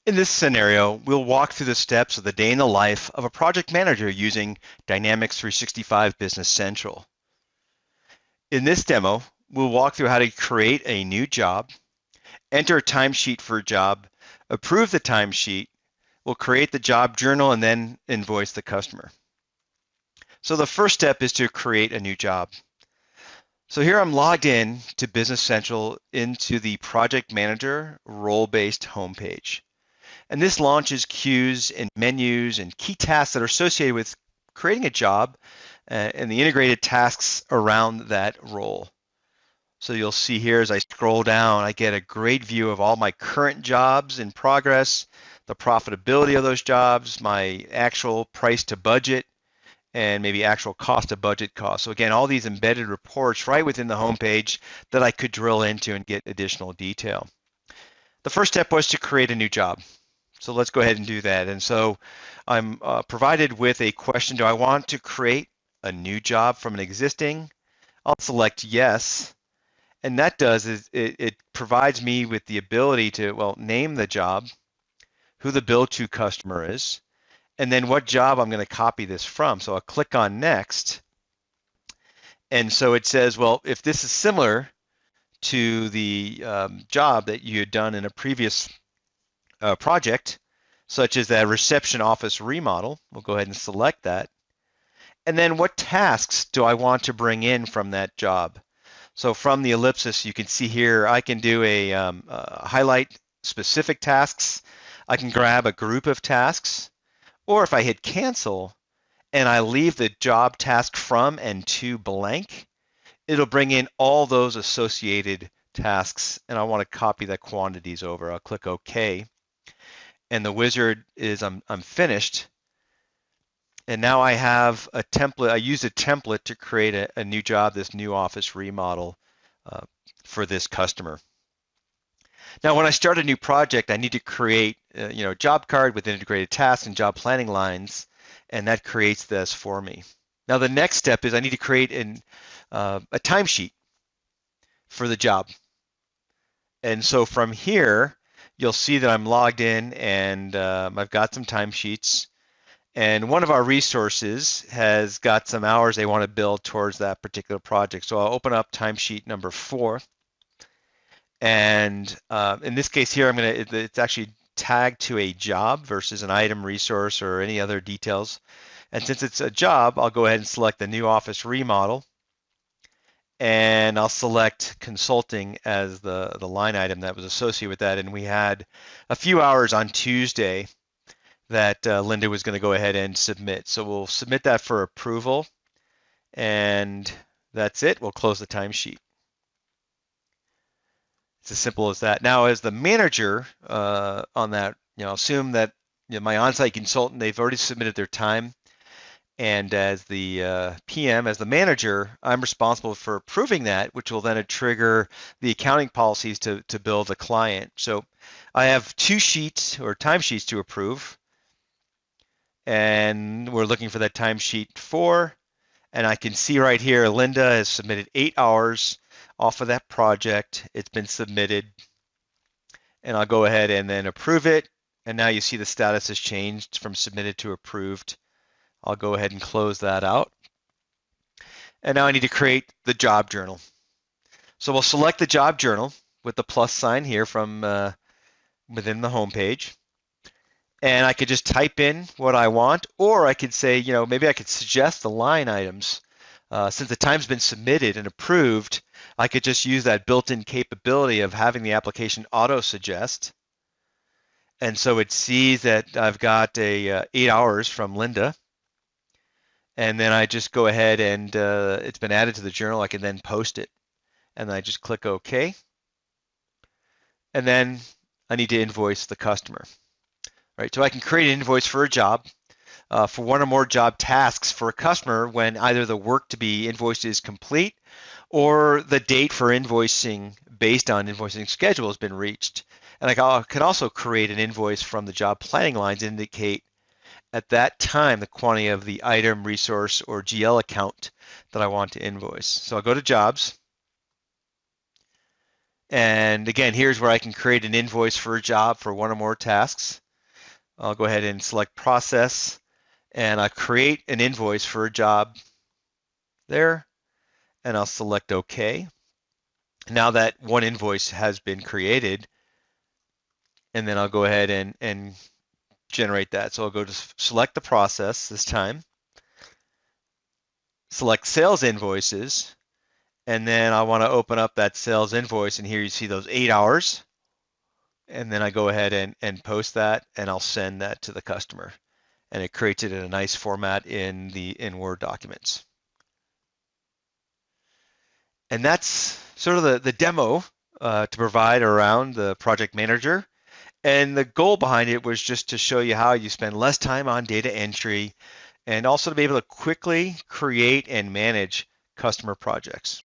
In this scenario, we'll walk through the steps of the day in the life of a project manager using Dynamics 365 Business Central. In this demo, we'll walk through how to create a new job, enter a timesheet for a job, approve the timesheet, we'll create the job journal, and then invoice the customer. So the first step is to create a new job. So here I'm logged in to Business Central into the Project Manager role-based homepage. And this launches queues and menus and key tasks that are associated with creating a job and the integrated tasks around that role. So you'll see here as I scroll down, I get a great view of all my current jobs in progress, the profitability of those jobs, my actual price to budget, and maybe actual cost to budget cost. So again, all these embedded reports right within the homepage that I could drill into and get additional detail. The first step was to create a new job. So let's go ahead and do that. And so I'm provided with a question, do I want to create a new job from an existing? I'll select yes. And that does is it provides me with the ability to, well, name the job, who the bill to customer is, and then what job I'm going to copy this from. So I'll click on next. And so it says, well, if this is similar to the job that you had done in a previous project, such as that reception office remodel, we'll go ahead and select that. And then what tasks do I want to bring in from that job? So from the ellipsis, you can see here, I can do a highlight specific tasks. I can grab a group of tasks, or if I hit cancel and I leave the job task from and to blank, it'll bring in all those associated tasks, and I want to copy the quantities over. I'll click OK, and the wizard is I'm finished. And now I have a template. I use a template to create a new job, this new office remodel for this customer. Now, when I start a new project, I need to create a job card with integrated tasks and job planning lines, and that creates this for me. Now, the next step is I need to create a timesheet for the job. And so from here, you'll see that I'm logged in and I've got some timesheets. And one of our resources has got some hours they want to build towards that particular project. So I'll open up timesheet number 4. And in this case here, it's actually tagged to a job versus an item, resource, or any other details. And since it's a job, I'll go ahead and select the new office remodel. And I'll select consulting as the line item that was associated with that. And we had a few hours on Tuesday that Linda was going to go ahead and submit. So we'll submit that for approval, and that's it. We'll close the timesheet. It's as simple as that. Now, as the manager on that, assume that my on-site consultant, they've already submitted their time, and as the PM, as the manager, I'm responsible for approving that, which will then trigger the accounting policies to bill the client. So I have 2 sheets or timesheets to approve. And we're looking for that timesheet 4, and I can see right here Linda has submitted 8 hours off of that project. It's been submitted, and I'll go ahead and then approve it, and now you see the status has changed from submitted to approved. I'll go ahead and close that out, and now I need to create the job journal. So we'll select the job journal with the plus sign here from within the home page. And I could just type in what I want, or I could say, maybe I could suggest the line items. Since the time's been submitted and approved, I could just use that built-in capability of having the application auto-suggest. And so it sees that I've got 8 hours from Linda. And then I just go ahead and it's been added to the journal. I can then post it. And then I just click OK. And then I need to invoice the customer. Right, so I can create an invoice for a job, for one or more job tasks for a customer when either the work to be invoiced is complete or the date for invoicing based on invoicing schedule has been reached. And I can also create an invoice from the job planning lines to indicate at that time the quantity of the item, resource, or GL account that I want to invoice. So I'll go to jobs. And again, here's where I can create an invoice for a job for one or more tasks. I'll go ahead and select process, and I create an invoice for a job there, and I'll select OK. Now that one invoice has been created, and then I'll go ahead and generate that. So I'll go to select the process this time, select sales invoices, and then I want to open up that sales invoice, and here you see those 8 hours. And then I go ahead and post that, and I'll send that to the customer. And it creates it in a nice format in Word documents. And that's sort of the demo to provide around the project manager. And the goal behind it was just to show you how you spend less time on data entry and also to be able to quickly create and manage customer projects.